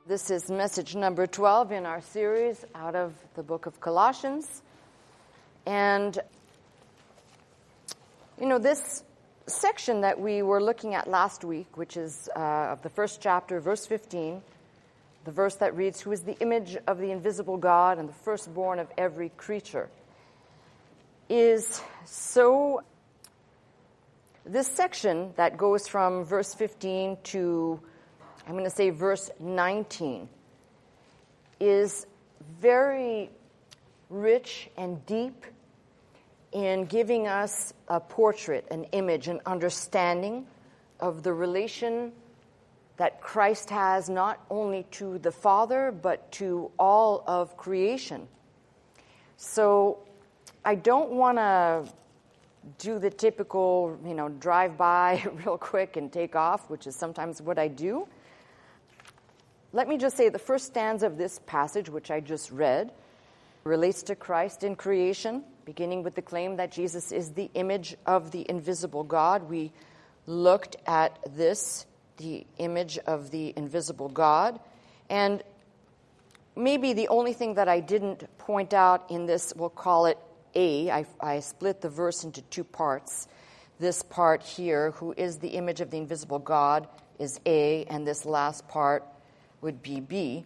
This is message number 12 in our series out of the book of Colossians. And, this section that we were looking at last week, which is of the first chapter, verse 15, the verse that reads, "Who is the image of the invisible God and the firstborn of every creature," is so... This section that goes from verse 15 to, I'm going to say, verse 19, is very rich and deep in giving us a portrait, an image, an understanding of the relation that Christ has not only to the Father, but to all of creation. So I don't want to do the typical, drive by real quick and take off, which is sometimes what I do. Let me just say the first stanza of this passage, which I just read, relates to Christ in creation, beginning with the claim that Jesus is the image of the invisible God. We looked at this, the image of the invisible God. And maybe the only thing that I didn't point out in this, we'll call it A. I split the verse into two parts. This part here, who is the image of the invisible God, is A, and this last part would be B.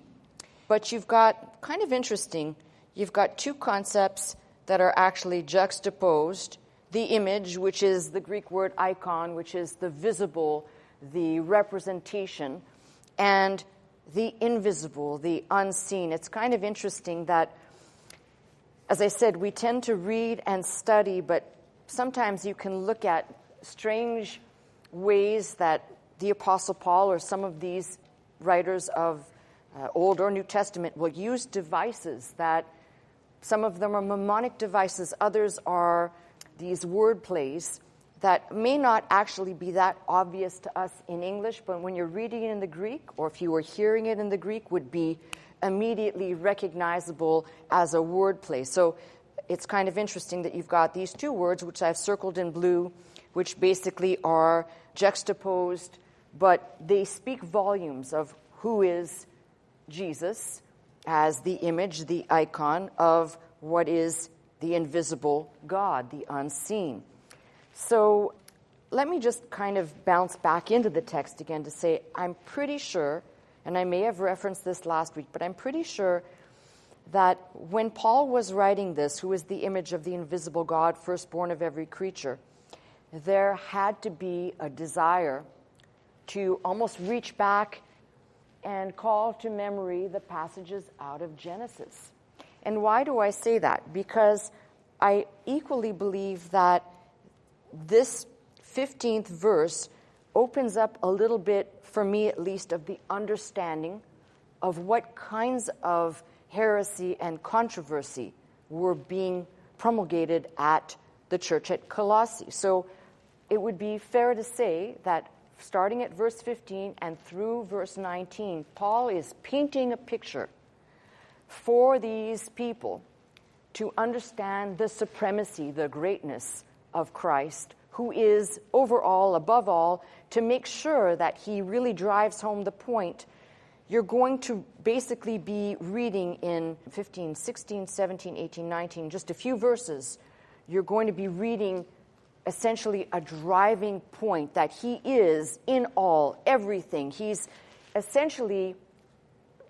But you've got, kind of interesting, you've got two concepts that are actually juxtaposed. The image, which is the Greek word icon, which is the visible, the representation, and the invisible, the unseen. It's kind of interesting that, as I said, we tend to read and study, but sometimes you can look at strange ways that the Apostle Paul or some of these writers of Old or New Testament will use devices that, some of them are mnemonic devices, others are these word plays that may not actually be that obvious to us in English, but when you're reading it in the Greek, or if you were hearing it in the Greek, would be immediately recognizable as a word play. So it's kind of interesting that you've got these two words, which I've circled in blue, which basically are juxtaposed, but they speak volumes of who is Jesus as the image, the icon of what is the invisible God, the unseen. So let me just kind of bounce back into the text again to say, I'm pretty sure, and I may have referenced this last week, but I'm pretty sure that when Paul was writing this, who is the image of the invisible God, firstborn of every creature, there had to be a desire to almost reach back and call to memory the passages out of Genesis. And why do I say that? Because I equally believe that this 15th verse opens up a little bit, for me at least, of the understanding of what kinds of heresy and controversy were being promulgated at the church at Colossae. So it would be fair to say that starting at verse 15 and through verse 19, Paul is painting a picture for these people to understand the supremacy, the greatness of Christ, who is over all, above all, to make sure that he really drives home the point. You're going to basically be reading in 15, 16, 17, 18, 19, just a few verses. You're going to be reading essentially a driving point that he is in all, everything. He's essentially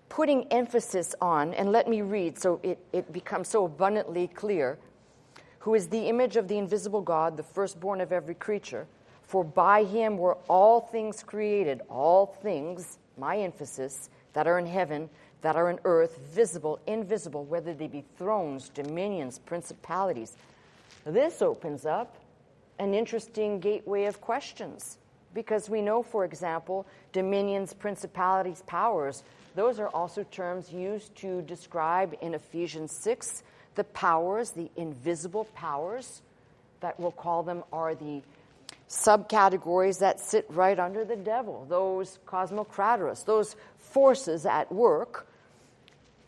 putting emphasis on, and let me read so it becomes so abundantly clear, who is the image of the invisible God, the firstborn of every creature. For by him were all things created, all things, my emphasis, that are in heaven, that are in earth, visible, invisible, whether they be thrones, dominions, principalities. This opens up an interesting gateway of questions, because we know, for example, dominions, principalities, powers, those are also terms used to describe in Ephesians 6 the powers, the invisible powers, that we'll call them, are the subcategories that sit right under the devil, those cosmocratorus, those forces at work,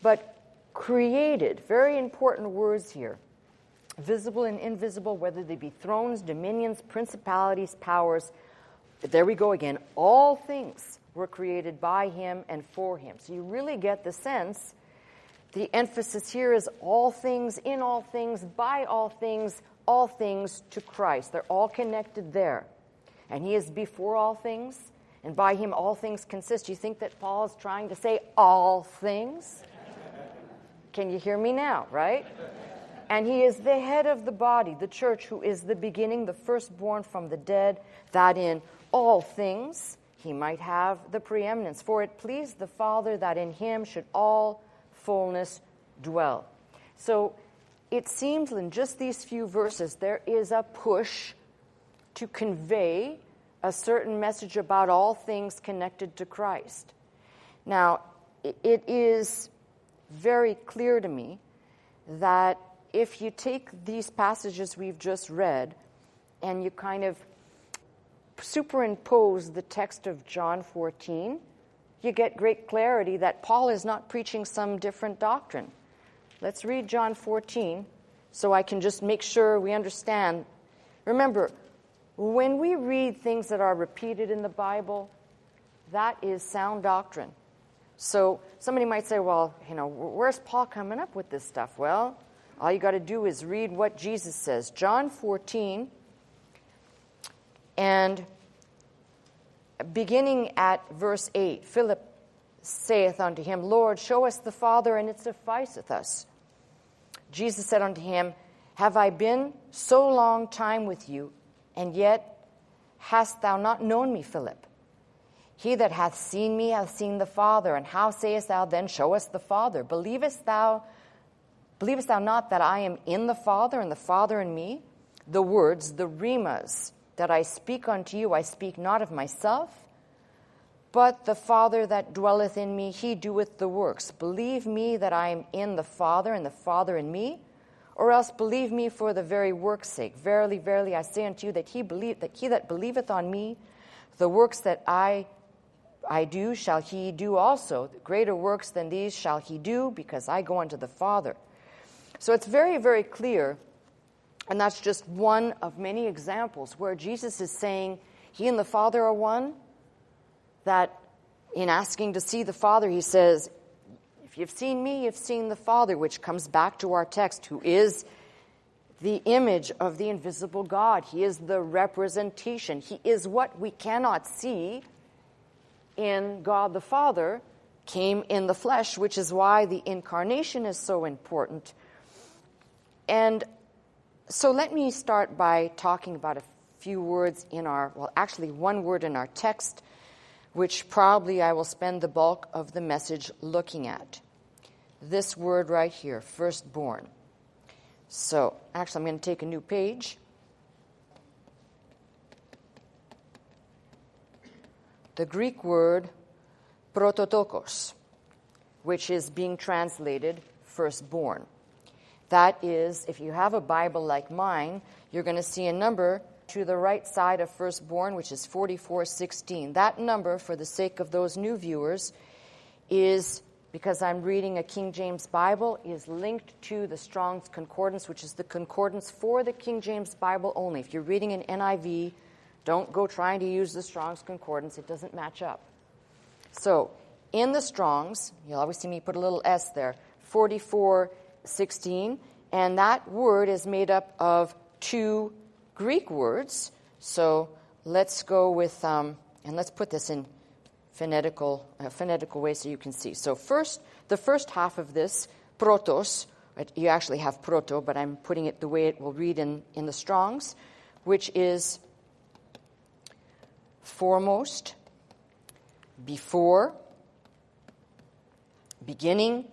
but created, very important words here, visible and invisible, whether they be thrones, dominions, principalities, powers. There we go again. All things were created by him and for him. So you really get the sense, the emphasis here is all things, in all things, by all things to Christ. They're all connected there. And he is before all things, and by him all things consist. You think that Paul is trying to say all things? Can you hear me now, right? And he is the head of the body, the church, who is the beginning, the firstborn from the dead, that in all things he might have the preeminence. For it pleased the Father that in him should all fullness dwell. So it seems in just these few verses there is a push to convey a certain message about all things connected to Christ. Now, it is very clear to me that if you take these passages we've just read and you kind of superimpose the text of John 14, you get great clarity that Paul is not preaching some different doctrine. Let's read John 14 so I can just make sure we understand. Remember, when we read things that are repeated in the Bible, that is sound doctrine. So somebody might say, well, where's Paul coming up with this stuff? Well, all you got to do is read what Jesus says. John 14, and beginning at verse 8, Philip saith unto him, Lord, show us the Father, and it sufficeth us. Jesus said unto him, Have I been so long time with you, and yet hast thou not known me, Philip? He that hath seen me hath seen the Father. And how sayest thou then, Show us the Father? Believest thou not that I am in the Father, and the Father in me? The words, the rhemas, that I speak unto you, I speak not of myself, but the Father that dwelleth in me, he doeth the works. Believe me that I am in the Father, and the Father in me, or else believe me for the very work's sake. Verily, verily, I say unto you that he that believeth on me, the works that I do shall he do also. Greater works than these shall he do, because I go unto the Father. So it's very, very clear, and that's just one of many examples where Jesus is saying he and the Father are one, that in asking to see the Father, he says, if you've seen me, you've seen the Father, which comes back to our text, who is the image of the invisible God. He is the representation. He is what we cannot see in God the Father, came in the flesh, which is why the incarnation is so important. And so let me start by talking about a few words in one word in our text, which probably I will spend the bulk of the message looking at. This word right here, firstborn. So, actually, I'm going to take a new page. The Greek word prototokos, which is being translated firstborn. That is, if you have a Bible like mine, you're going to see a number to the right side of firstborn, which is 4416. That number, for the sake of those new viewers, is, because I'm reading a King James Bible, is linked to the Strong's Concordance, which is the concordance for the King James Bible only. If you're reading an NIV, don't go trying to use the Strong's Concordance. It doesn't match up. So, in the Strong's, you'll always see me put a little S there, 4416, and that word is made up of two Greek words. So let's go with, and let's put this in phonetical way so you can see. So first, the first half of this, protos, you actually have proto, but I'm putting it the way it will read in the Strong's, which is foremost, before, beginning,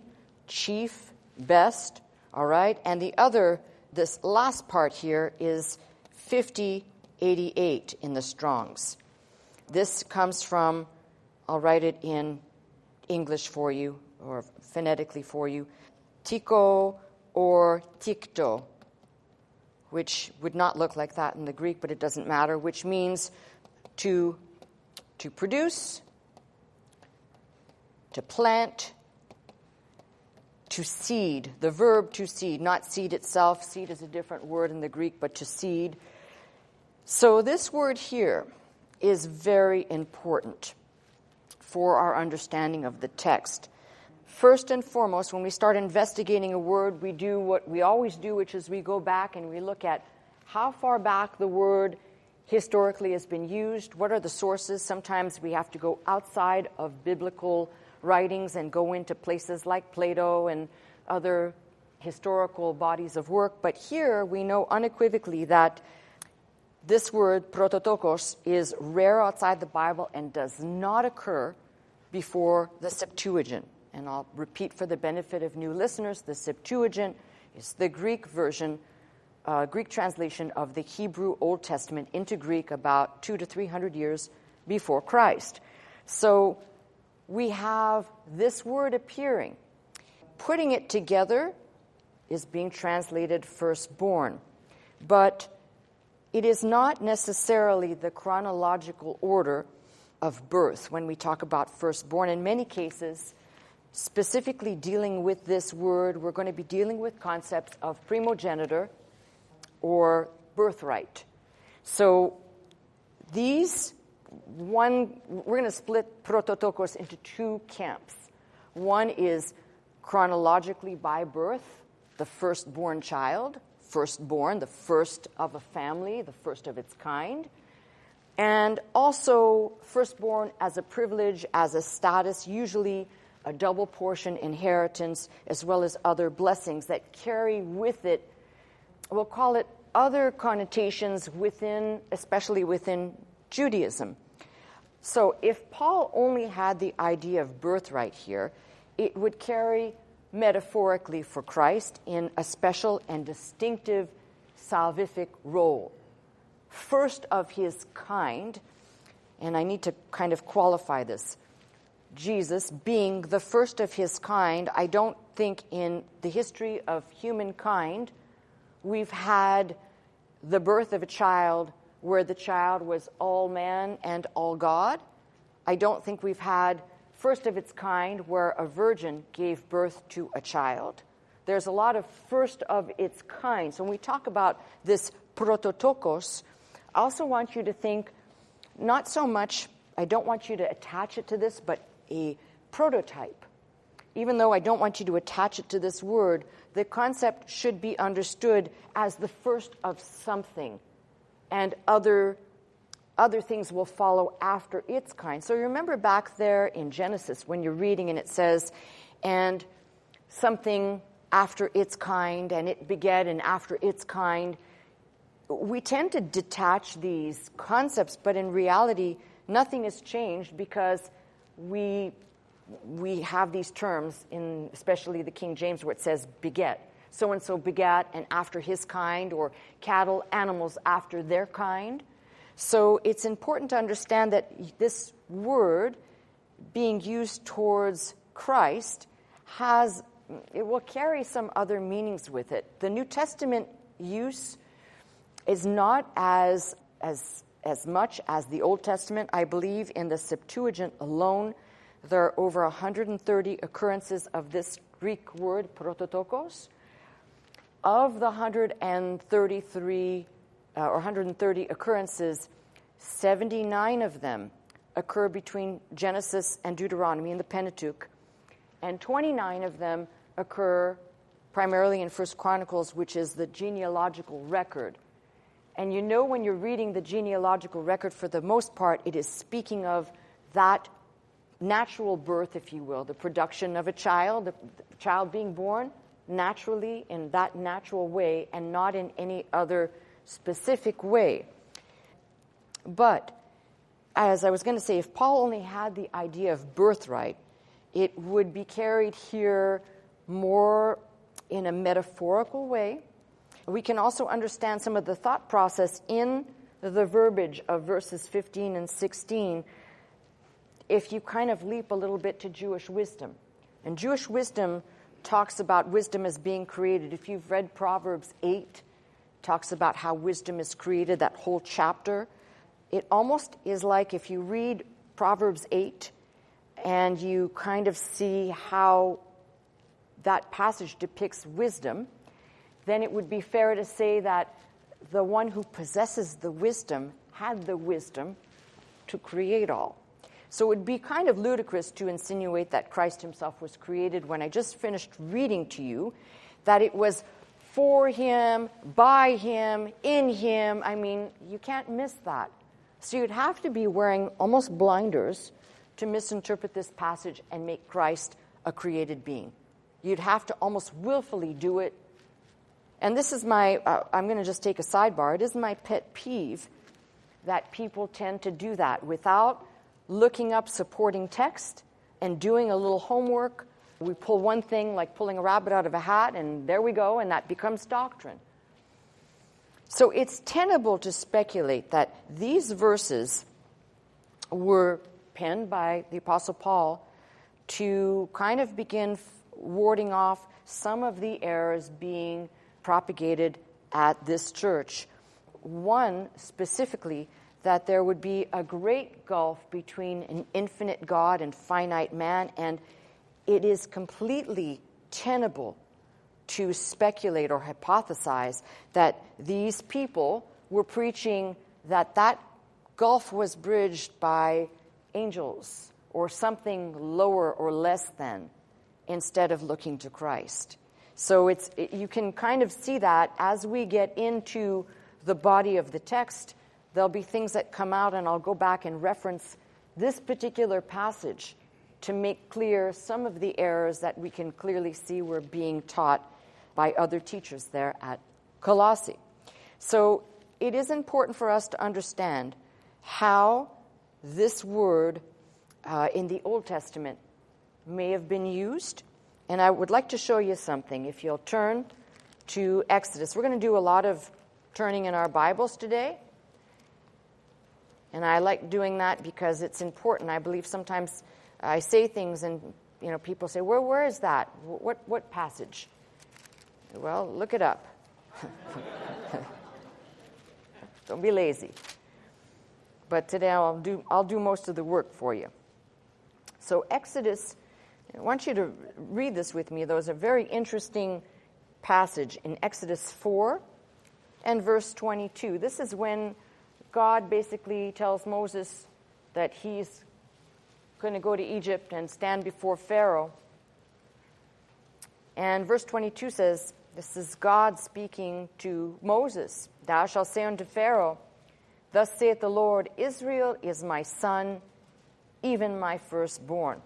chief, best, all right? And the other, this last part here is 5088 in the Strong's. This comes from, I'll write it in English for you, or phonetically for you, tiko or tikto, which would not look like that in the Greek, but it doesn't matter, which means to produce, to plant, to seed, the verb to seed, not seed itself. Seed is a different word in the Greek, but to seed. So this word here is very important. for our understanding of the text. First and foremost, when we start investigating a word, we do what we always do, which is we go back and we look at how far back the word historically has been used, what are the sources. Sometimes we have to go outside of biblical writings and go into places like Plato and other historical bodies of work. But here we know unequivocally that this word, prototokos, is rare outside the Bible and does not occur before the Septuagint. And I'll repeat for the benefit of new listeners, the Septuagint is the Greek version, Greek translation of the Hebrew Old Testament into Greek about 200 to 300 years before Christ. So we have this word appearing. Putting it together is being translated firstborn. But it is not necessarily the chronological order of birth when we talk about firstborn. In many cases, specifically dealing with this word, we're going to be dealing with concepts of primogenitor or birthright. So we're going to split prototokos into two camps. One is chronologically by birth, the firstborn child, firstborn, the first of a family, the first of its kind, and also firstborn as a privilege, as a status, usually a double portion inheritance, as well as other blessings that carry with it, we'll call it other connotations within, especially within Judaism. So if Paul only had the idea of birthright here, it would carry metaphorically for Christ in a special and distinctive salvific role. First of his kind, and I need to kind of qualify this, Jesus being the first of his kind, I don't think in the history of humankind we've had the birth of a child where the child was all man and all God. I don't think we've had first of its kind where a virgin gave birth to a child. There's a lot of first of its kind. So when we talk about this prototokos, I also want you to think not so much, I don't want you to attach it to this, but a prototype. Even though I don't want you to attach it to this word, the concept should be understood as the first of something, and other things will follow after its kind. So you remember back there in Genesis when you're reading and it says, and something after its kind, and it beget, and after its kind. We tend to detach these concepts, but in reality, nothing has changed because we have these terms, in especially the King James, where it says beget. So-and-so begat, and after his kind, or cattle, animals after their kind. So it's important to understand that this word being used towards Christ it will carry some other meanings with it. The New Testament use is not as much as the Old Testament. I believe in the Septuagint alone, there are over 130 occurrences of this Greek word, prototokos. Of the 133 or 130 occurrences, 79 of them occur between Genesis and Deuteronomy in the Pentateuch, and 29 of them occur primarily in 1 Chronicles, which is the genealogical record. And you know when you're reading the genealogical record, for the most part, it is speaking of that natural birth, if you will, the production of a child, the child being born naturally in that natural way and not in any other specific way. But, as I was going to say, if Paul only had the idea of birthright, it would be carried here more in a metaphorical way. We can also understand some of the thought process in the verbiage of verses 15 and 16 if you kind of leap a little bit to Jewish wisdom. And Jewish wisdom talks about wisdom as being created. If you've read Proverbs 8, talks about how wisdom is created, that whole chapter. It almost is like if you read Proverbs 8 and you kind of see how that passage depicts wisdom, then it would be fair to say that the one who possesses the wisdom had the wisdom to create all. So it would be kind of ludicrous to insinuate that Christ himself was created when I just finished reading to you that it was for him, by him, in him. I mean, you can't miss that. So you'd have to be wearing almost blinders to misinterpret this passage and make Christ a created being. You'd have to almost willfully do it. And this is my, I'm going to just take a sidebar. It is my pet peeve that people tend to do that without looking up supporting text and doing a little homework. We pull one thing like pulling a rabbit out of a hat, and there we go, and that becomes doctrine. So it's tenable to speculate that these verses were penned by the Apostle Paul to kind of begin warding off some of the errors being propagated at this church. One specifically, that there would be a great gulf between an infinite God and finite man, and it is completely tenable to speculate or hypothesize that these people were preaching that that gulf was bridged by angels or something lower or less than, instead of looking to Christ. So you can kind of see that as we get into the body of the text. There'll be things that come out, and I'll go back and reference this particular passage to make clear some of the errors that we can clearly see were being taught by other teachers there at Colossae. So it is important for us to understand how this word in the Old Testament may have been used. And I would like to show you something. If you'll turn to Exodus. We're going to do a lot of turning in our Bibles today. And I like doing that because it's important. I believe sometimes I say things and people say, where is that? What passage? Well, look it up. Don't be lazy. But today I'll do most of the work for you. So Exodus, I want you to read this with me. There's a very interesting passage in Exodus 4 and verse 22. This is when God basically tells Moses that he's going to go to Egypt and stand before Pharaoh. And verse 22 says, this is God speaking to Moses. Thou shalt say unto Pharaoh, thus saith the Lord, Israel is my son, even my firstborn.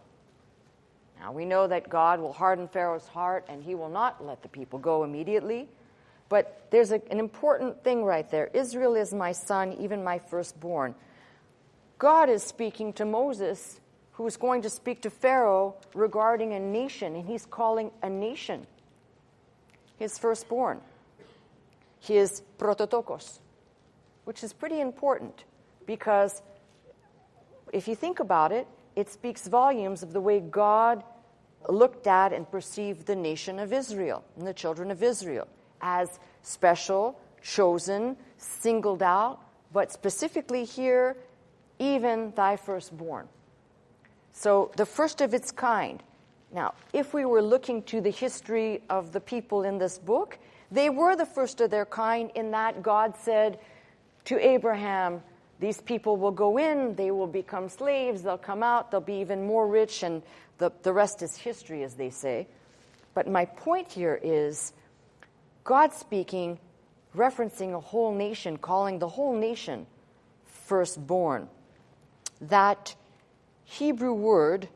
Now we know that God will harden Pharaoh's heart and he will not let the people go immediately. But there's an important thing right there. Israel is my son, even my firstborn. God is speaking to Moses, who is going to speak to Pharaoh regarding a nation, and he's calling a nation his firstborn, his prototokos, which is pretty important because if you think about it, it speaks volumes of the way God looked at and perceived the nation of Israel and the children of Israel as special, chosen, singled out, but specifically here, even thy firstborn. So the first of its kind. Now, if we were looking to the history of the people in this book, they were the first of their kind in that God said to Abraham, these people will go in, they will become slaves, they'll come out, they'll be even more rich, and the rest is history, as they say. But my point here is God speaking, referencing a whole nation, calling the whole nation firstborn. That Hebrew word,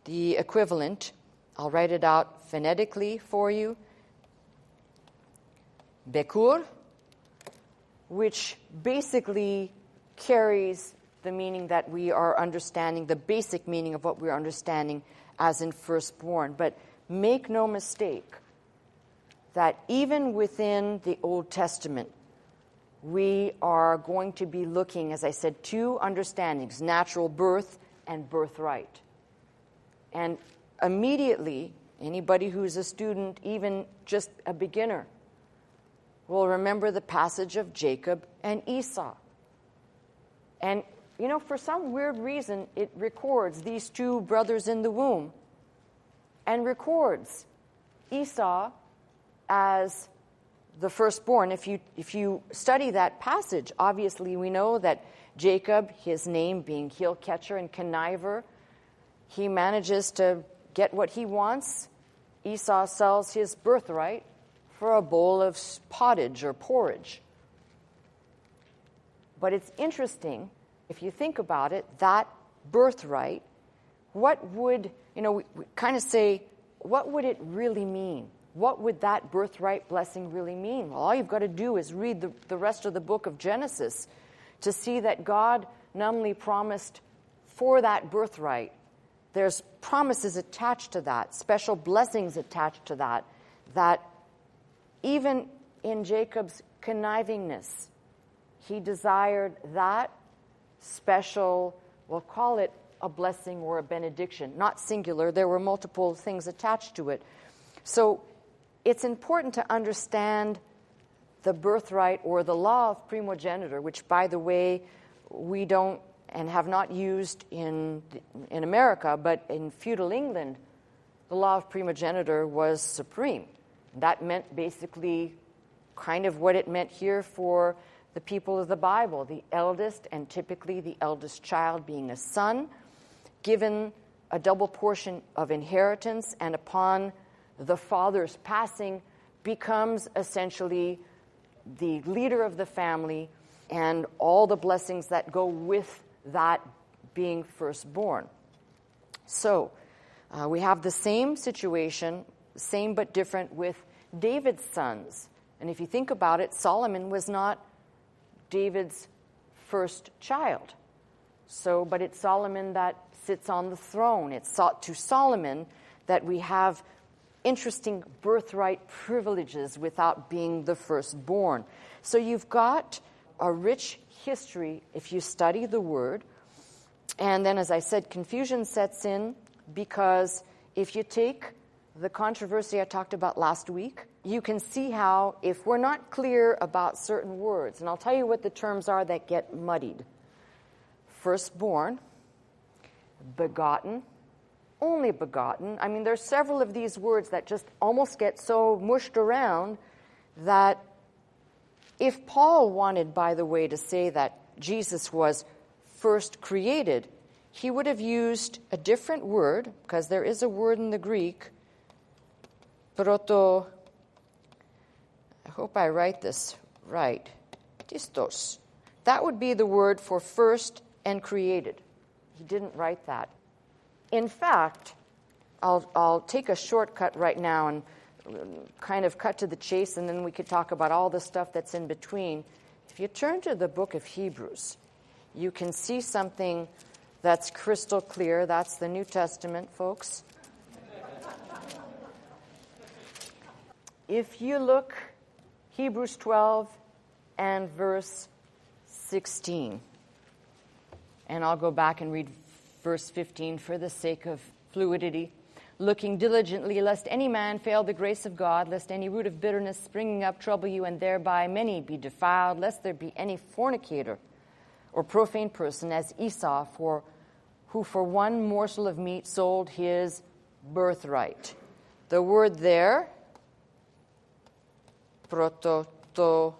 the equivalent, I'll write it out phonetically for you, bekur, which basically carries the meaning that we are understanding, the basic meaning of what we're understanding as in firstborn. But make no mistake that even within the Old Testament, we are going to be looking, as I said, two understandings, natural birth and birthright. And immediately, anybody who's a student, even just a beginner, will remember the passage of Jacob and Esau. And, for some weird reason, it records these two brothers in the womb and records Esau as the firstborn. If you study that passage, obviously we know that Jacob, his name being heel catcher and conniver, he manages to get what he wants. Esau sells his birthright for a bowl of pottage or porridge. But it's interesting, if you think about it, that birthright, what would, we kind of say, what would it really mean? What would that birthright blessing really mean? Well, all you've got to do is read the rest of the book of Genesis to see that God not only promised for that birthright, there's promises attached to that, special blessings attached to that, that even in Jacob's connivingness, he desired that special, we'll call it a blessing or a benediction, not singular. There were multiple things attached to it. So it's important to understand the birthright or the law of primogenitor, which, by the way, we don't and have not used in America, but in feudal England, the law of primogenitor was supreme. That meant basically kind of what it meant here for the people of the Bible, the eldest, and typically the eldest child being a son, given a double portion of inheritance, and upon the father's passing, becomes essentially the leader of the family and all the blessings that go with that being firstborn. So we have the same situation, same but different with David's sons. And if you think about it, Solomon was not David's first child. So, but it's Solomon that sits on the throne. It's to Solomon that we have interesting birthright privileges without being the firstborn. So you've got a rich history if you study the word. And then, as I said, confusion sets in because if you take the controversy I talked about last week, you can see how if we're not clear about certain words, and I'll tell you what the terms are that get muddied. Firstborn, begotten, only begotten. I mean, there's several of these words that just almost get so mushed around that if Paul wanted, by the way, to say that Jesus was first created, he would have used a different word, because there is a word in the Greek, I hope I write this right, tistos. That would be the word for first and created. He didn't write that. In fact, I'll take a shortcut right now and kind of cut to the chase, and then we could talk about all the stuff that's in between. If you turn to the book of Hebrews, you can see something that's crystal clear. That's the New Testament, folks. If you look, Hebrews 12 and verse 16, and I'll go back and read verse 15 for the sake of fluidity. Looking diligently, lest any man fail the grace of God, lest any root of bitterness springing up trouble you, and thereby many be defiled, lest there be any fornicator or profane person as Esau, who for one morsel of meat sold his birthright. The word there, prototokos.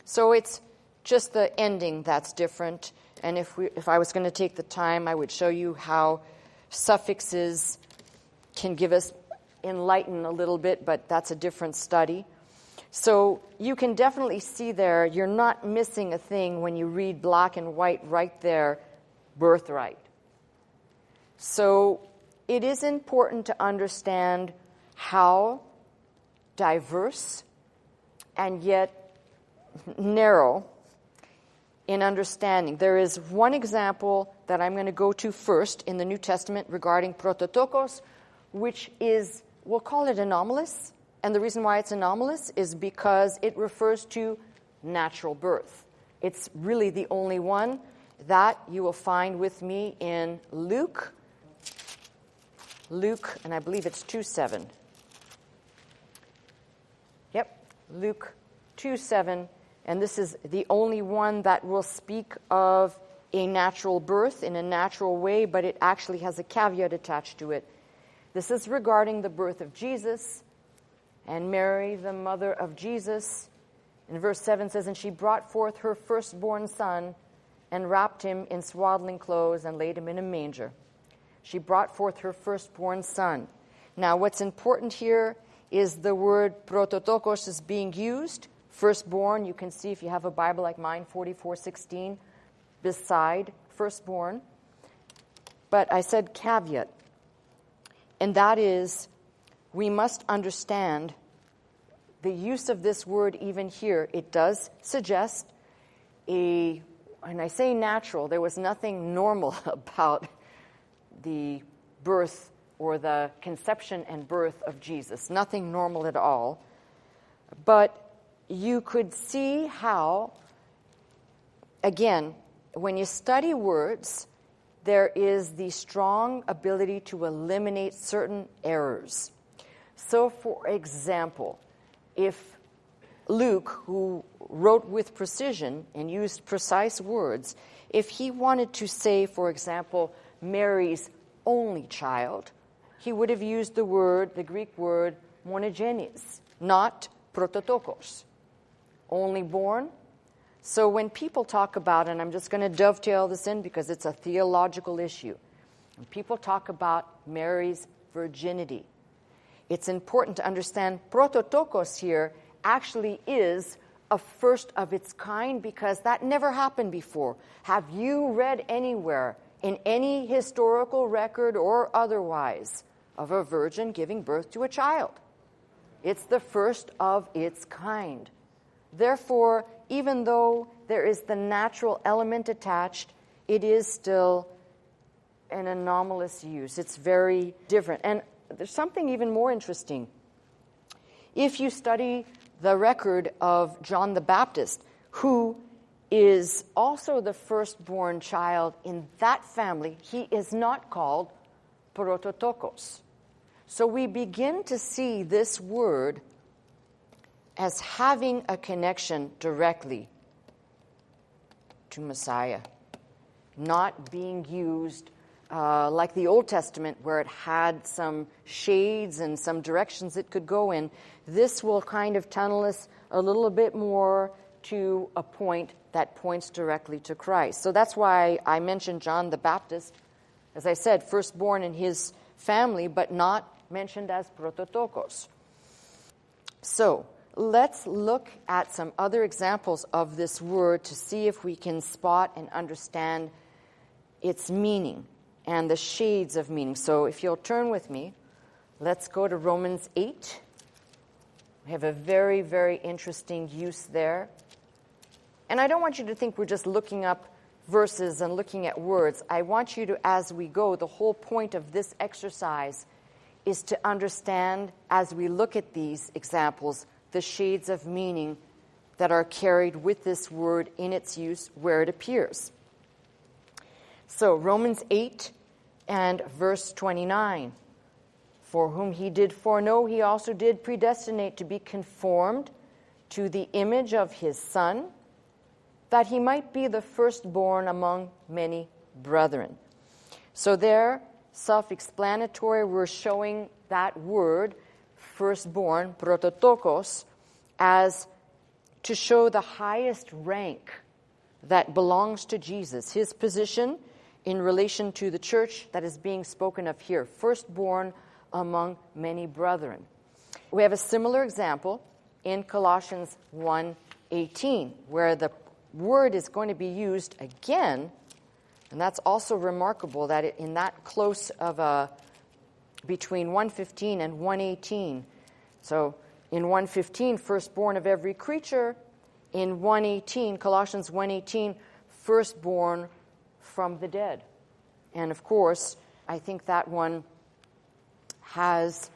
So it's just the ending that's different. And if I was going to take the time, I would show you how suffixes can give us enlighten a little bit, but that's a different study. So you can definitely see there, you're not missing a thing when you read black and white right there, birthright. So it is important to understand how diverse and yet narrow in understanding. There is one example that I'm going to go to first in the New Testament regarding prototokos, which is, we'll call it anomalous. And the reason why it's anomalous is because it refers to natural birth. It's really the only one that you will find with me in Luke, and I believe it's 2:7. Yep, Luke 2:7. And this is the only one that will speak of a natural birth in a natural way, but it actually has a caveat attached to it. This is regarding the birth of Jesus, And Mary, the mother of Jesus, in verse 7 says, and she brought forth her firstborn son and wrapped him in swaddling clothes and laid him in a manger. She brought forth her firstborn son. Now, what's important here is the word prototokos is being used. Firstborn, you can see if you have a Bible like mine, 44:16, beside firstborn. But I said caveat, and that is we must understand the use of this word even here. It does suggest and I say natural, there was nothing normal about the birth or the conception and birth of Jesus. Nothing normal at all. But you could see how, again, when you study words, there is the strong ability to eliminate certain errors. So, for example, if Luke, who wrote with precision and used precise words, if he wanted to say, for example, Mary's only child, he would have used the Greek word monogenes, not prototokos, only born. So when people talk about, and I'm just going to dovetail this in because it's a theological issue, when people talk about Mary's virginity, it's important to understand prototokos here actually is a first of its kind because that never happened before. Have you read anywhere in any historical record or otherwise of a virgin giving birth to a child? It's the first of its kind. Therefore, even though there is the natural element attached, it is still an anomalous use. It's very different. And there's something even more interesting. If you study the record of John the Baptist, who is also the firstborn child in that family, he is not called prototokos. So we begin to see this word as having a connection directly to Messiah, not being used like the Old Testament where it had some shades and some directions it could go in. This will kind of tunnel us a little bit more to a point that points directly to Christ. So that's why I mentioned John the Baptist, as I said, firstborn in his family, but not mentioned as prototokos. So let's look at some other examples of this word to see if we can spot and understand its meaning and the shades of meaning. So if you'll turn with me, let's go to Romans 8. We have a very, very interesting use there. And I don't want you to think we're just looking up verses and looking at words. I want you to, as we go, the whole point of this exercise is to understand, as we look at these examples, the shades of meaning that are carried with this word in its use where it appears. So Romans 8 and verse 29. For whom he did foreknow, he also did predestinate to be conformed to the image of his Son, that he might be the firstborn among many brethren. So there, self-explanatory, we're showing that word, firstborn, prototokos, as to show the highest rank that belongs to Jesus, his position in relation to the church that is being spoken of here, firstborn among many brethren. We have a similar example in Colossians 1:18, where the word is going to be used again, and that's also remarkable that in that close of a between 1:15 and 1:18. So in 1:15, firstborn of every creature. In 1:18, Colossians 1:18, firstborn from the dead. And of course, I think that one has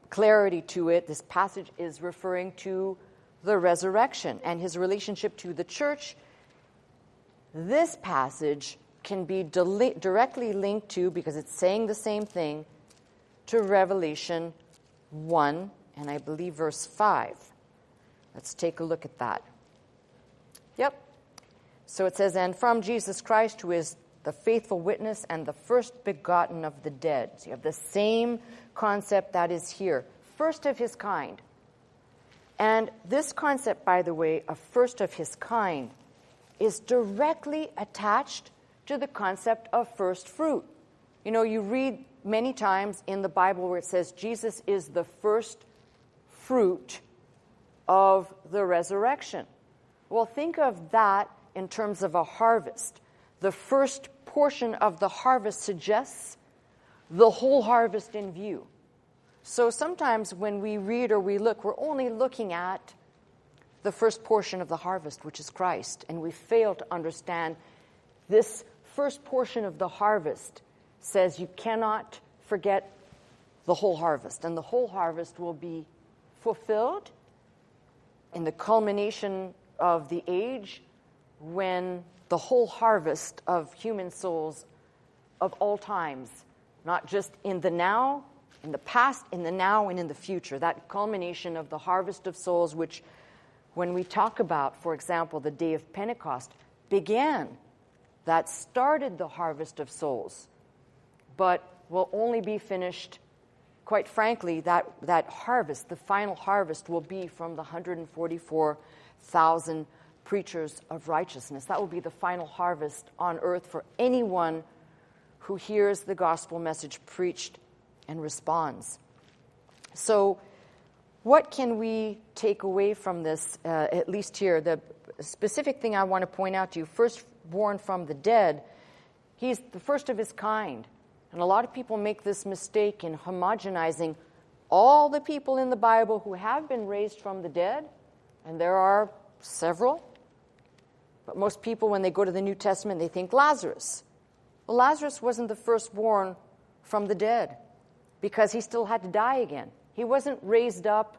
clarity to it. This passage is referring to the resurrection and his relationship to the church. This passage can be directly linked to, because it's saying the same thing, to Revelation 1, and I believe verse 5. Let's take a look at that. Yep. So it says, and from Jesus Christ, who is the faithful witness and the first begotten of the dead. So you have the same concept that is here. First of his kind. And this concept, by the way, of first of his kind, is directly attached to the concept of first fruit. You know, you read many times in the Bible where it says Jesus is the first fruit of the resurrection. Well, think of that in terms of a harvest. The first portion of the harvest suggests the whole harvest in view. So sometimes when we read or we look, we're only looking at the first portion of the harvest, which is Christ, and we fail to understand this first portion of the harvest says you cannot forget the whole harvest, and the whole harvest will be fulfilled in the culmination of the age when the whole harvest of human souls of all times, not just in the now, in the past, in the now, and in the future, that culmination of the harvest of souls, which when we talk about, for example, the day of Pentecost, began, that started the harvest of souls, but will only be finished, quite frankly, that harvest, the final harvest, will be from the 144,000 preachers of righteousness. That will be the final harvest on earth for anyone who hears the gospel message preached and responds. So what can we take away from this, at least here? The specific thing I want to point out to you, firstborn from the dead, he's the first of his kind. And a lot of people make this mistake in homogenizing all the people in the Bible who have been raised from the dead, and there are several. But most people, when they go to the New Testament, they think Lazarus. Well, Lazarus wasn't the firstborn from the dead because he still had to die again. He wasn't raised up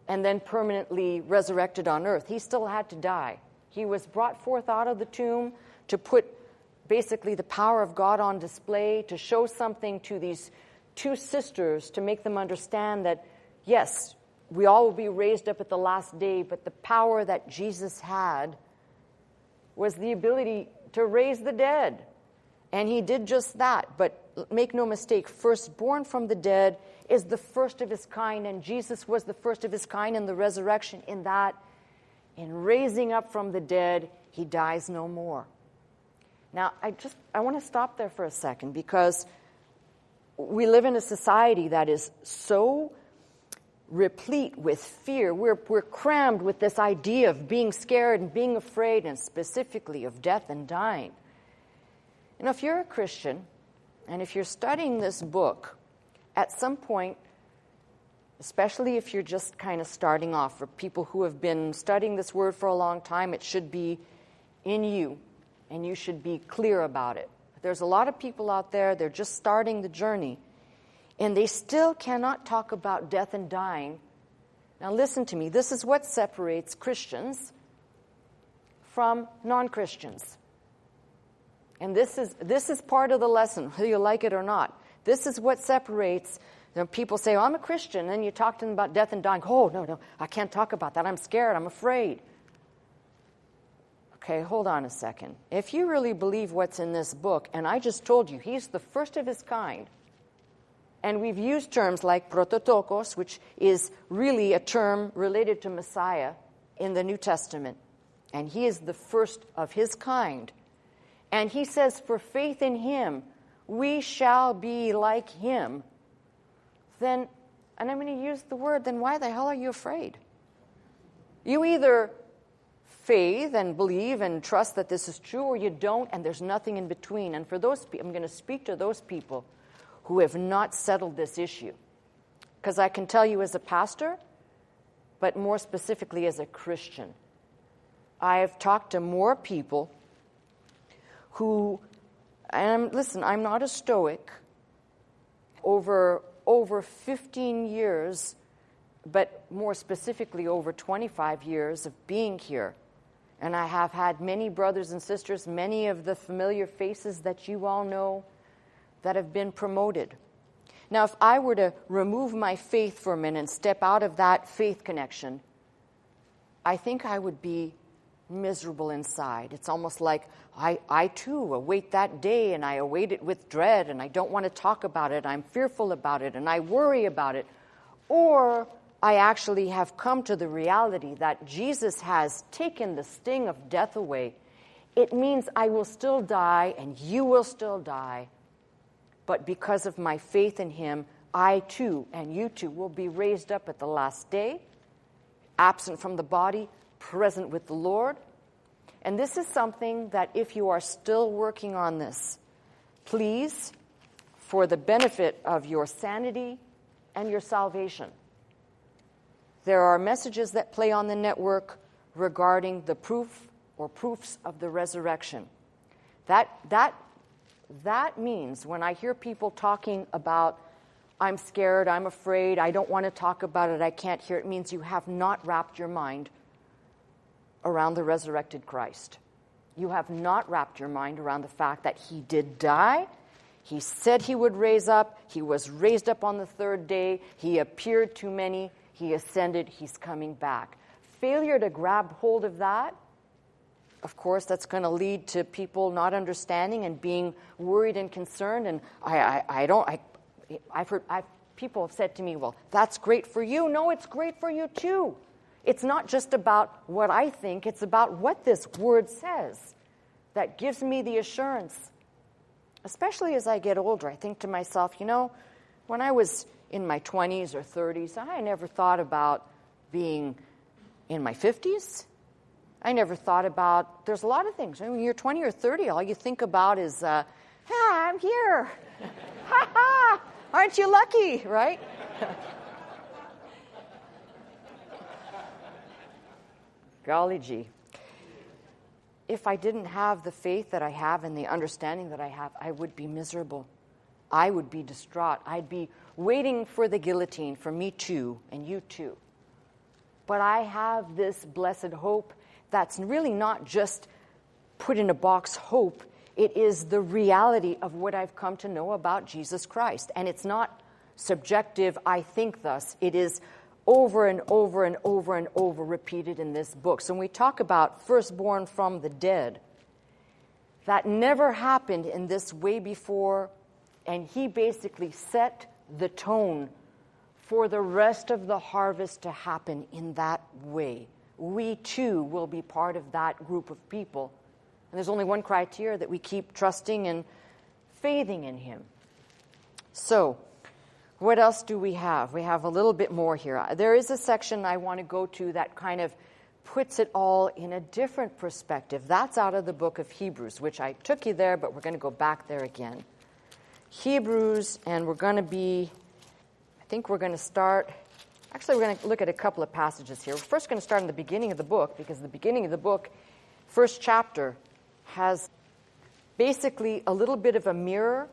and then permanently resurrected on earth. He still had to die. He was brought forth out of the tomb to put basically the power of God on display, to show something to these two sisters, to make them understand that, yes, we all will be raised up at the last day, but the power that Jesus had was the ability to raise the dead. And he did just that. But make no mistake, firstborn from the dead is the first of his kind, and Jesus was the first of his kind in the resurrection, in that in raising up from the dead, he dies no more. Now, I want to stop there for a second, because we live in a society that is so replete with fear. We're crammed with this idea of being scared and being afraid, and specifically of death and dying. You know, if you're a Christian, and if you're studying this book, at some point, especially if you're just kind of starting off, for people who have been studying this word for a long time, it should be in you, and you should be clear about it. There's a lot of people out there, they're just starting the journey, and they still cannot talk about death and dying. Now listen to me, this is what separates Christians from non-Christians. And this is part of the lesson, whether you like it or not. This is what separates. You know, people say, I'm a Christian, and you talk to them about death and dying. Oh, no, I can't talk about that. I'm scared. I'm afraid. Okay, hold on a second. If you really believe what's in this book, and I just told you, he's the first of his kind, and we've used terms like prototokos, which is really a term related to Messiah in the New Testament, and he is the first of his kind. And he says, for faith in him, we shall be like him. Then, and I'm going to use the word, then why the hell are you afraid? You either faith and believe and trust that this is true, or you don't, and there's nothing in between. And for those people, I'm going to speak to those people who have not settled this issue. Because I can tell you as a pastor, but more specifically as a Christian, I have talked to more people who, and listen, I'm not a Stoic, over 15 years, but more specifically over 25 years of being here. And I have had many brothers and sisters, many of the familiar faces that you all know, that have been promoted. Now, if I were to remove my faith for a minute and step out of that faith connection, I think I would be miserable inside. It's almost like I too await that day, and I await it with dread, and I don't want to talk about it. I'm fearful about it, and I worry about it. Or I actually have come to the reality that Jesus has taken the sting of death away, it means I will still die and you will still die. But because of my faith in him, I too and you too will be raised up at the last day, absent from the body, present with the Lord. And this is something that if you are still working on this, please, for the benefit of your sanity and your salvation, there are messages that play on the network regarding the proof or proofs of the resurrection. That means when I hear people talking about, I'm scared, I'm afraid, I don't want to talk about it, I can't hear it, means you have not wrapped your mind around the resurrected Christ. You have not wrapped your mind around the fact that he did die. He said he would raise up. He was raised up on the third day. He appeared to many. He ascended. He's coming back. Failure to grab hold of that, of course, that's going to lead to people not understanding and being worried and concerned. And I've heard people have said to me, well, that's great for you. No, it's great for you too. It's not just about what I think. It's about what this word says that gives me the assurance. Especially as I get older, I think to myself, when I was in my 20s or 30s, I never thought about being in my 50s. I never thought about, there's a lot of things. When you're 20 or 30, all you think about is, I'm here. Ha ha! Aren't you lucky, right? Golly gee. If I didn't have the faith that I have and the understanding that I have, I would be miserable. I would be distraught. I'd be waiting for the guillotine for me too and you too. But I have this blessed hope that's really not just put in a box hope. It is the reality of what I've come to know about Jesus Christ. And it's not subjective, I think thus. It is over and over and over and over repeated in this book. So when we talk about firstborn from the dead, that never happened in this way before, and he basically set the tone for the rest of the harvest to happen in that way. We too will be part of that group of people. And there's only one criteria, that we keep trusting and faithing in him. So, what else do we have? We have a little bit more here. There is a section I want to go to that kind of puts it all in a different perspective. That's out of the book of Hebrews, which I took you there, but we're going to go back there again. Hebrews, and we're going to start, actually we're going to look at a couple of passages here. We're first going to start in the beginning of the book, because the beginning of the book, first chapter, has basically a little bit of a mirror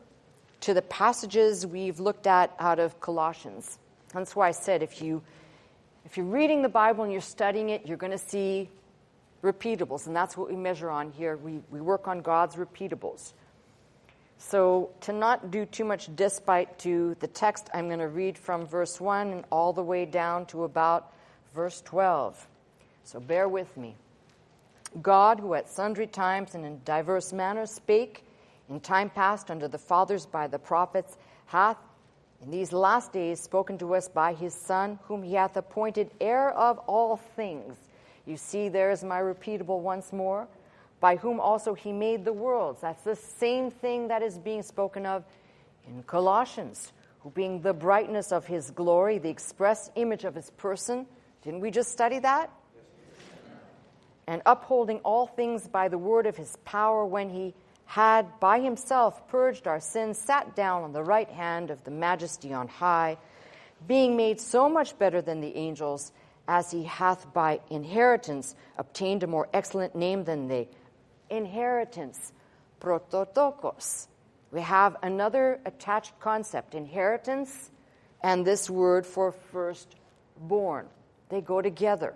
to the passages we've looked at out of Colossians. That's why I said if you're reading the Bible and you're studying it, you're going to see repeatables, and that's what we measure on here. We work on God's repeatables. So to not do too much despite to the text, I'm going to read from verse 1 and all the way down to about verse 12. So bear with me. God, who at sundry times and in diverse manners spake in time past unto the fathers by the prophets, hath in these last days spoken to us by his Son, whom he hath appointed heir of all things. You see, there's my repeatable once more. By whom also he made the worlds. That's the same thing that is being spoken of in Colossians, who being the brightness of his glory, the express image of his person. Didn't we just study that? And upholding all things by the word of his power, when he had by himself purged our sins, sat down on the right hand of the majesty on high, being made so much better than the angels, as he hath by inheritance obtained a more excellent name than they. Inheritance, prototokos. We have another attached concept, inheritance, and this word for firstborn. They go together.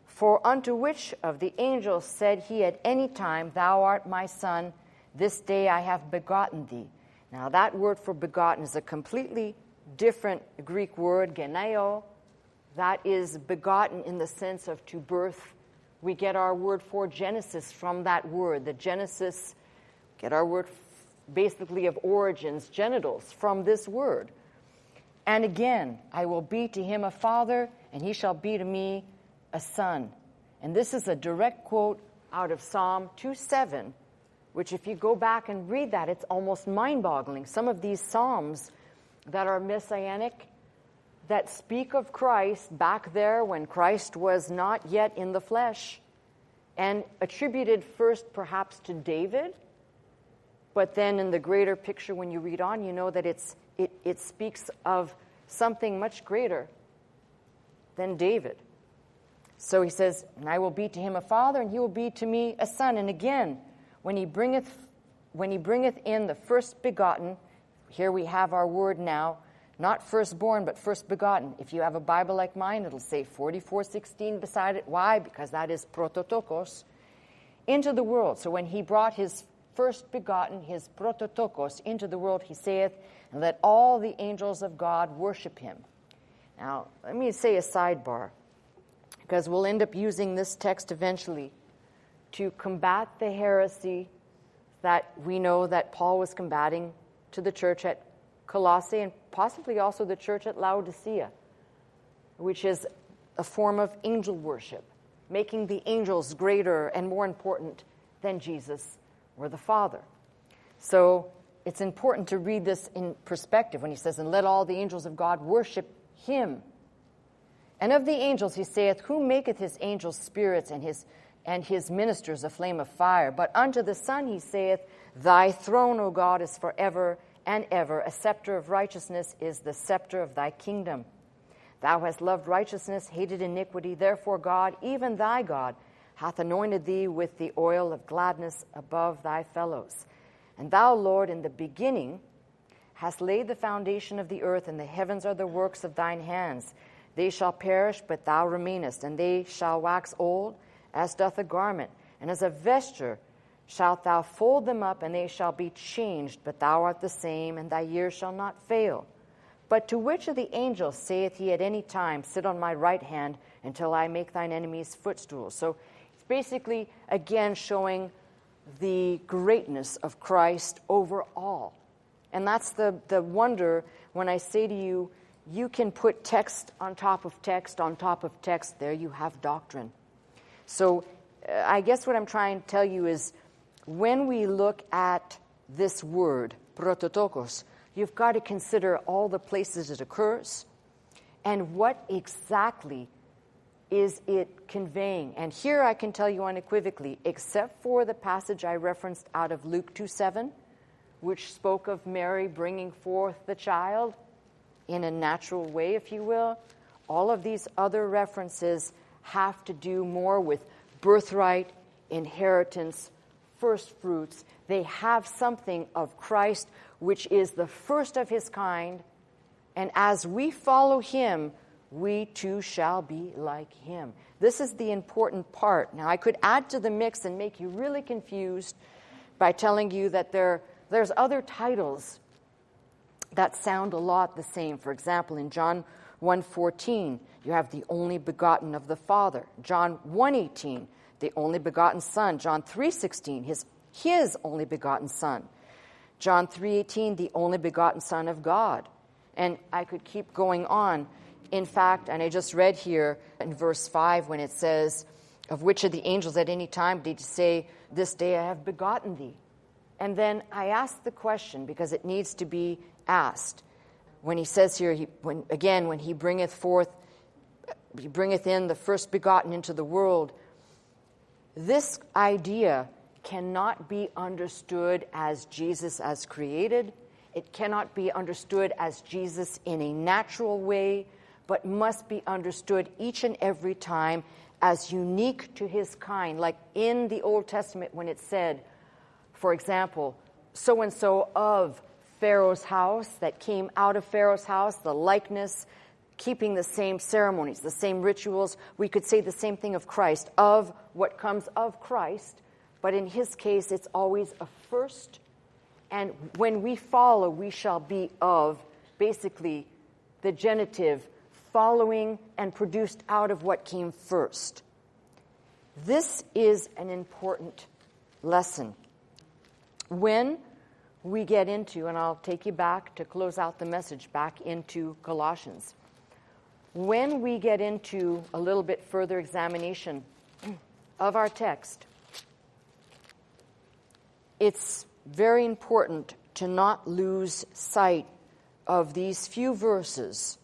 For unto which of the angels said he at any time, Thou art my son, this day I have begotten thee. Now that word for begotten is a completely different Greek word, geneo. That is begotten in the sense of to birth. We get our word for Genesis from that word. The Genesis, get our word basically of origins, genitals, from this word. And again, I will be to him a father, and he shall be to me a son. And this is a direct quote out of Psalm 2:7, which if you go back and read that, it's almost mind-boggling. Some of these psalms that are messianic, that speak of Christ back there when Christ was not yet in the flesh, and attributed first perhaps to David, but then in the greater picture when you read on, you know that it speaks of something much greater than David. So he says, and I will be to him a father, and he will be to me a son. And again, when he bringeth in the first begotten, here we have our word now, not firstborn, but first begotten. If you have a Bible like mine, it'll say 44:16 beside it. Why? Because that is prototokos, into the world. So when he brought his first begotten, his prototokos, into the world, he saith, and let all the angels of God worship him. Now, let me say a sidebar, because we'll end up using this text eventually to combat the heresy that we know that Paul was combating to the church at Colossae and possibly also the church at Laodicea, which is a form of angel worship, making the angels greater and more important than Jesus or the Father. So it's important to read this in perspective when he says, and let all the angels of God worship him. And of the angels he saith, who maketh his angels spirits and his ministers a flame of fire? But unto the Son he saith, thy throne, O God, is forever and ever. A scepter of righteousness is the scepter of thy kingdom. Thou hast loved righteousness, hated iniquity. Therefore God, even thy God, hath anointed thee with the oil of gladness above thy fellows. And thou, Lord, in the beginning hast laid the foundation of the earth, and the heavens are the works of thine hands. They shall perish, but thou remainest, and they shall wax old, as doth a garment. And as a vesture shalt thou fold them up, and they shall be changed, but thou art the same, and thy years shall not fail. But to which of the angels saith he at any time, sit on my right hand until I make thine enemies footstools? So it's basically, again, showing the greatness of Christ over all. And that's the wonder when I say to you, you can put text on top of text on top of text. There you have doctrine. So I guess what I'm trying to tell you is when we look at this word, prototokos, you've got to consider all the places it occurs and what exactly is it conveying. And here I can tell you unequivocally, except for the passage I referenced out of Luke 2:7, which spoke of Mary bringing forth the child in a natural way, if you will, all of these other references have to do more with birthright, inheritance, first fruits. They have something of Christ, which is the first of his kind, and as we follow him, we too shall be like him. This is the important part. Now, I could add to the mix and make you really confused by telling you that there's other titles that sound a lot the same. For example, in John 1:14, you have the only begotten of the Father. John 1:18, the only begotten Son. John 3:16, his only begotten Son. John 3:18, the only begotten Son of God. And I could keep going on. In fact, and I just read here in verse 5 when it says, of which of the angels at any time did he say, this day I have begotten thee? And then I ask the question because it needs to be asked. When he says here, when he bringeth in the first begotten into the world, this idea cannot be understood as Jesus as created. It cannot be understood as Jesus in a natural way, but must be understood each and every time as unique to his kind. Like in the Old Testament when it said, for example, so-and-so of Pharaoh's house, that came out of Pharaoh's house, the likeness, keeping the same ceremonies, the same rituals. We could say the same thing of Christ, of what comes of Christ, but in his case, it's always a first. And when we follow, we shall be of, basically, the genitive, following and produced out of what came first. This is an important lesson. When we get into, and I'll take you back to close out the message, back into Colossians. When we get into a little bit further examination of our text, it's very important to not lose sight of these few verses.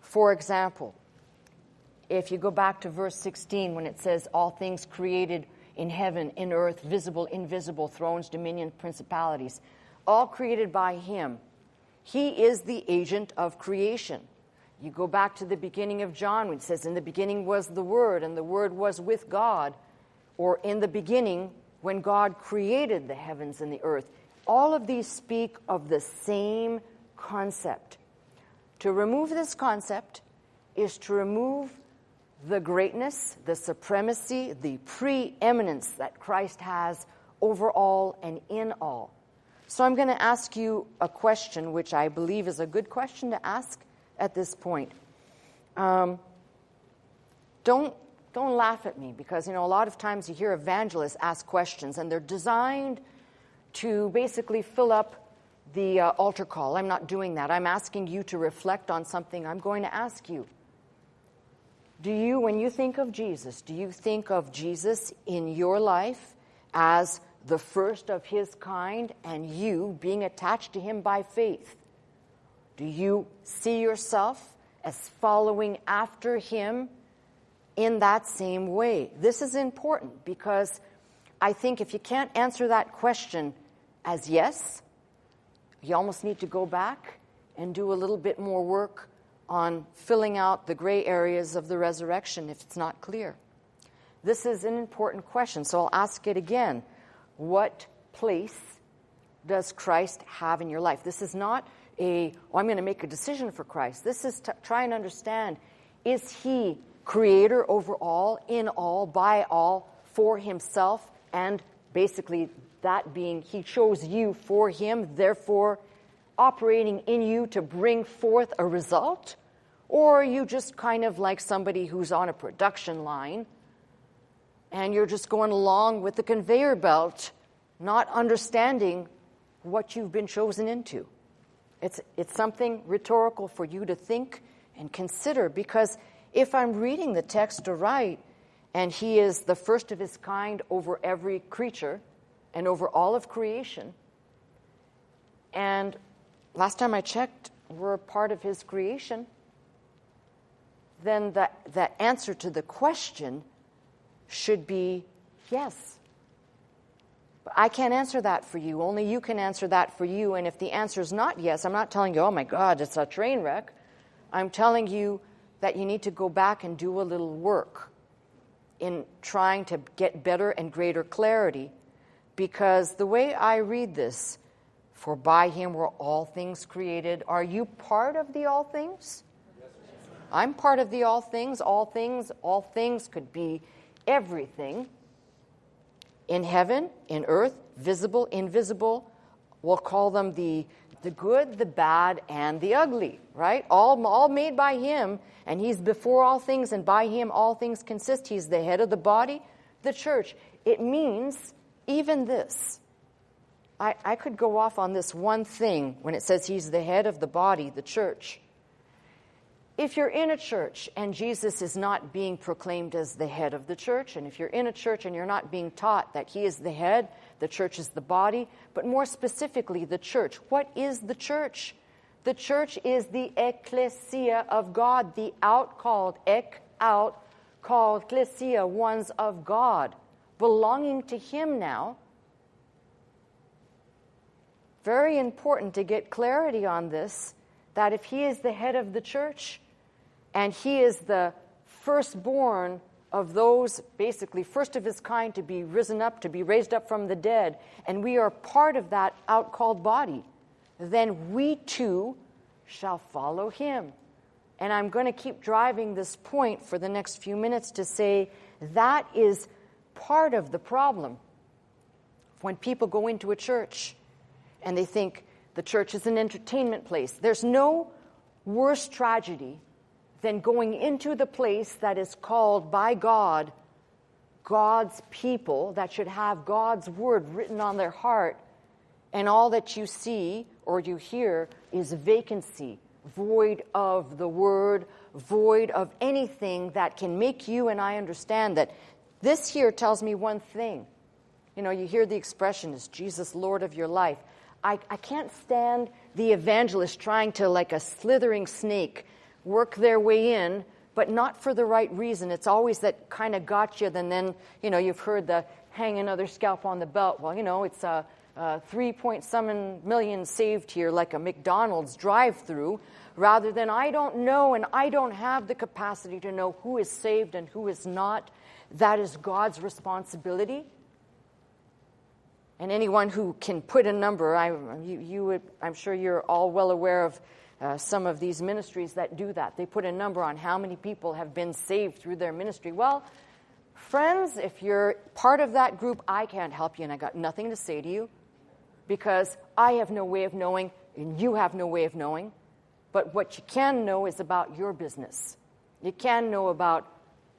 For example, if you go back to verse 16 when it says, all things created in heaven, in earth, visible, invisible, thrones, dominion, principalities, all created by him. He is the agent of creation. You go back to the beginning of John when it says, in the beginning was the Word, and the Word was with God, or in the beginning when God created the heavens and the earth. All of these speak of the same concept. To remove this concept is to remove the greatness, the supremacy, the preeminence that Christ has over all and in all. So I'm going to ask you a question, which I believe is a good question to ask at this point. Don't laugh at me, because, a lot of times you hear evangelists ask questions, and they're designed to basically fill up the altar call. I'm not doing that. I'm asking you to reflect on something I'm going to ask you. When you think of Jesus, do you think of Jesus in your life as the first of his kind and you being attached to him by faith? Do you see yourself as following after him in that same way? This is important, because I think if you can't answer that question as yes, you almost need to go back and do a little bit more work on filling out the gray areas of the resurrection if it's not clear. This is an important question, so I'll ask it again. What place does Christ have in your life? This is not I'm going to make a decision for Christ. This is to try and understand, is he creator over all, in all, by all, for himself, and basically that being he chose you for him, therefore operating in you to bring forth a result? Or are you just kind of like somebody who's on a production line and you're just going along with the conveyor belt, not understanding what you've been chosen into? It's something rhetorical for you to think and consider, because if I'm reading the text aright, and he is the first of his kind over every creature and over all of creation, and last time I checked, we're a part of his creation, then the answer to the question should be yes. But I can't answer that for you. Only you can answer that for you. And if the answer is not yes, I'm not telling you, oh my God, it's a train wreck. I'm telling you that you need to go back and do a little work in trying to get better and greater clarity. Because the way I read this, for by him were all things created. Are you part of the all things? I'm part of the all things. All things could be everything. In heaven, in earth, visible, invisible. We'll call them the good, the bad, and the ugly, right? All made by him, and he's before all things, and by him all things consist. He's the head of the body, the church. It means even this. I could go off on this one thing when it says he's the head of the body, the church. If you're in a church and Jesus is not being proclaimed as the head of the church, and if you're in a church and you're not being taught that he is the head, the church is the body, but more specifically the church. What is the church? The church is the ecclesia of God, the out-called, ecclesia, ones of God, belonging to him now. Very important to get clarity on this, that if he is the head of the church, and he is the firstborn of those, basically first of his kind to be risen up, to be raised up from the dead, and we are part of that out-called body, then we too shall follow him. And I'm going to keep driving this point for the next few minutes to say that is part of the problem. When people go into a church and they think the church is an entertainment place, there's no worse tragedy than going into the place that is called by God, God's people, that should have God's word written on their heart, and all that you see or you hear is vacancy, void of the word, void of anything that can make you and I understand that this here tells me one thing. You know, you hear the expression, is Jesus Lord of your life? I can't stand the evangelist trying to, like a slithering snake, work their way in, but not for the right reason. It's always that kind of gotcha, and then, you know, you've heard the hang another scalp on the belt. Well, you know, it's 3.7 million saved here, like a McDonald's drive-through, rather than I don't know and I don't have the capacity to know who is saved and who is not. That is God's responsibility. And anyone who can put a number, I'm sure you're all well aware of some of these ministries that do that. They put a number on how many people have been saved through their ministry. Well, friends, if you're part of that group, I can't help you, and I got nothing to say to you because I have no way of knowing, and you have no way of knowing. But what you can know is about your business. You can know about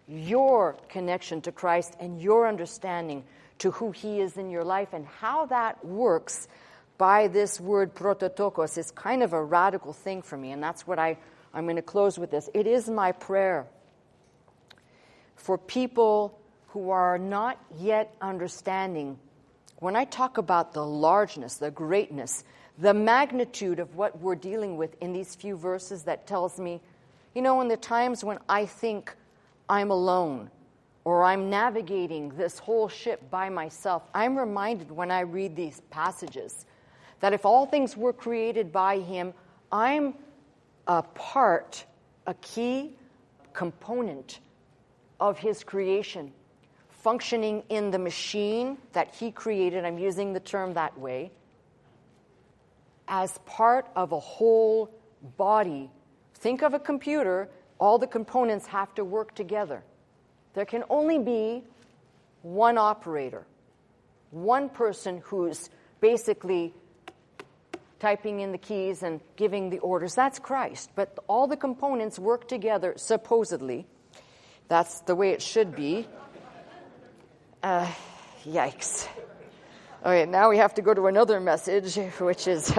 your connection to Christ and your understanding to who he is in your life, and how that works by this word prototokos is kind of a radical thing for me, and that's what I'm going to close with this. It is my prayer for people who are not yet understanding, when I talk about the largeness, the greatness, the magnitude of what we're dealing with in these few verses that tells me, you know, in the times when I think I'm alone, or I'm navigating this whole ship by myself, I'm reminded when I read these passages that if all things were created by him, I'm a part, a key component of his creation, functioning in the machine that he created, I'm using the term that way, as part of a whole body. Think of a computer, all the components have to work together. There can only be one operator, one person who's basically typing in the keys and giving the orders. That's Christ. But all the components work together, supposedly. That's the way it should be. Yikes. Okay, now we have to go to another message, which is...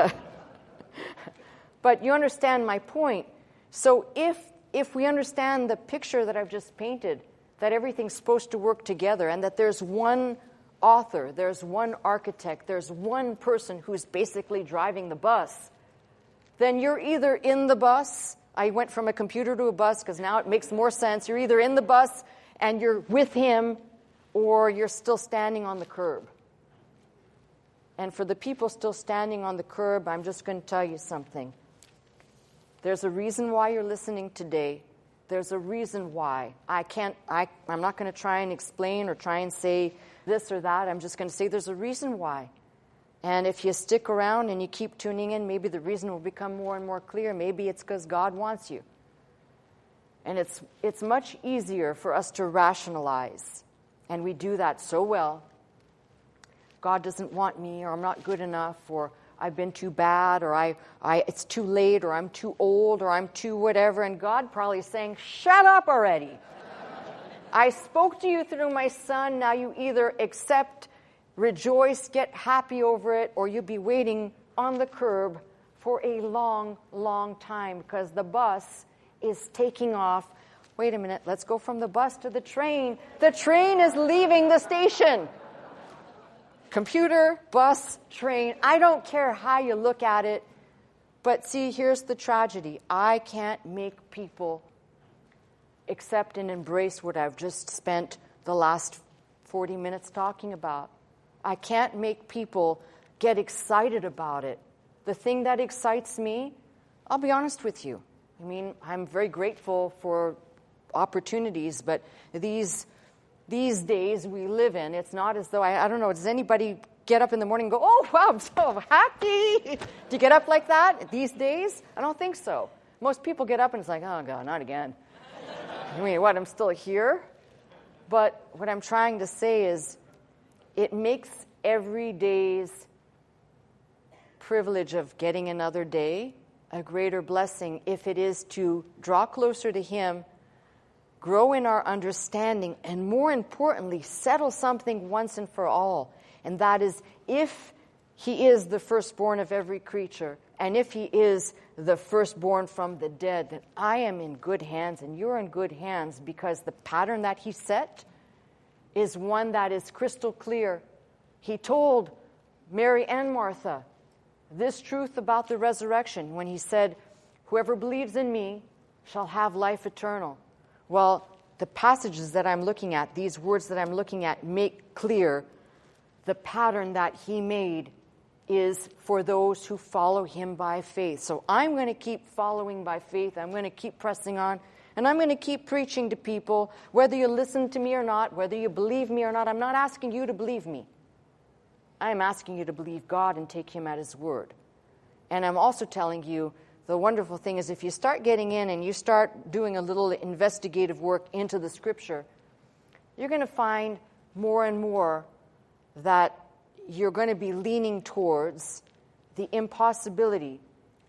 But you understand my point. So if we understand the picture that I've just painted, that everything's supposed to work together, and that there's one author, there's one architect, there's one person who's basically driving the bus, then you're either in the bus. I went from a computer to a bus because now it makes more sense. You're either in the bus and you're with him, or you're still standing on the curb. And for the people still standing on the curb, I'm just going to tell you something. There's a reason why you're listening today. There's a reason why. I'm not going to try and explain or try and say this or that. I'm just going to say there's a reason why. And if you stick around and you keep tuning in, maybe the reason will become more and more clear. Maybe it's because God wants you. And it's much easier for us to rationalize. And we do that so well. God doesn't want me, or I'm not good enough, or I've been too bad, or it's too late, or I'm too old, or I'm too whatever. And God probably is saying, shut up already. I spoke to you through my son. Now you either accept, rejoice, get happy over it, or you'll be waiting on the curb for a long, long time because the bus is taking off. Wait a minute, let's go from the bus to the train. The train is leaving the station. Computer, bus, train, I don't care how you look at it. But see, here's the tragedy. I can't make people accept and embrace what I've just spent the last 40 minutes talking about. I can't make people get excited about it. The thing that excites me, I'll be honest with you. I mean, I'm very grateful for opportunities, but these days we live in, it's not as though, I don't know, does anybody get up in the morning and go, oh, wow, I'm so happy? Do you get up like that these days? I don't think so. Most people get up and it's like, oh, God, not again. I mean, what, I'm still here? But what I'm trying to say is it makes every day's privilege of getting another day a greater blessing if it is to draw closer to Him, grow in our understanding, and more importantly, settle something once and for all. And that is, if He is the firstborn of every creature. And if he is the firstborn from the dead, then I am in good hands and you're in good hands, because the pattern that he set is one that is crystal clear. He told Mary and Martha this truth about the resurrection when he said, whoever believes in me shall have life eternal. Well, the passages that I'm looking at, these words that I'm looking at, make clear the pattern that he made is for those who follow him by faith. So I'm going to keep following by faith. I'm going to keep pressing on. And I'm going to keep preaching to people, whether you listen to me or not, whether you believe me or not. I'm not asking you to believe me. I am asking you to believe God and take him at his word. And I'm also telling you, the wonderful thing is if you start getting in and you start doing a little investigative work into the scripture, you're going to find more and more that you're going to be leaning towards the impossibility,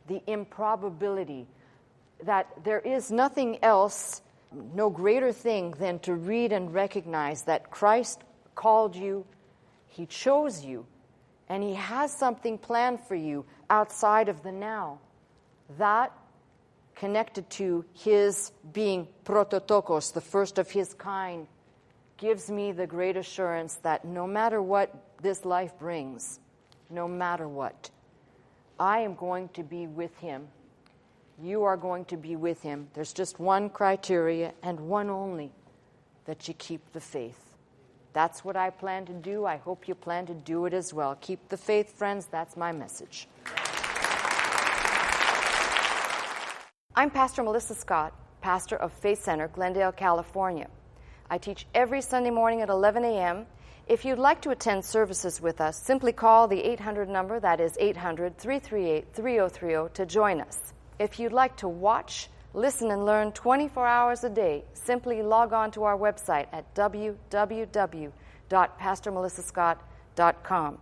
the improbability, that there is nothing else, no greater thing than to read and recognize that Christ called you, he chose you, and he has something planned for you outside of the now. That, connected to his being prototokos, the first of his kind, gives me the great assurance that no matter what this life brings, no matter what, I am going to be with him. You are going to be with him. There's just one criteria and one only, that you keep the faith. That's what I plan to do. I hope you plan to do it as well. Keep the faith, friends. That's my message. I'm Pastor Melissa Scott, pastor of Faith Center, Glendale, California. I teach every Sunday morning at 11 a.m. If you'd like to attend services with us, simply call the 800 number, that is 800-338-3030, to join us. If you'd like to watch, listen, and learn 24 hours a day, simply log on to our website at www.pastormelissascott.com.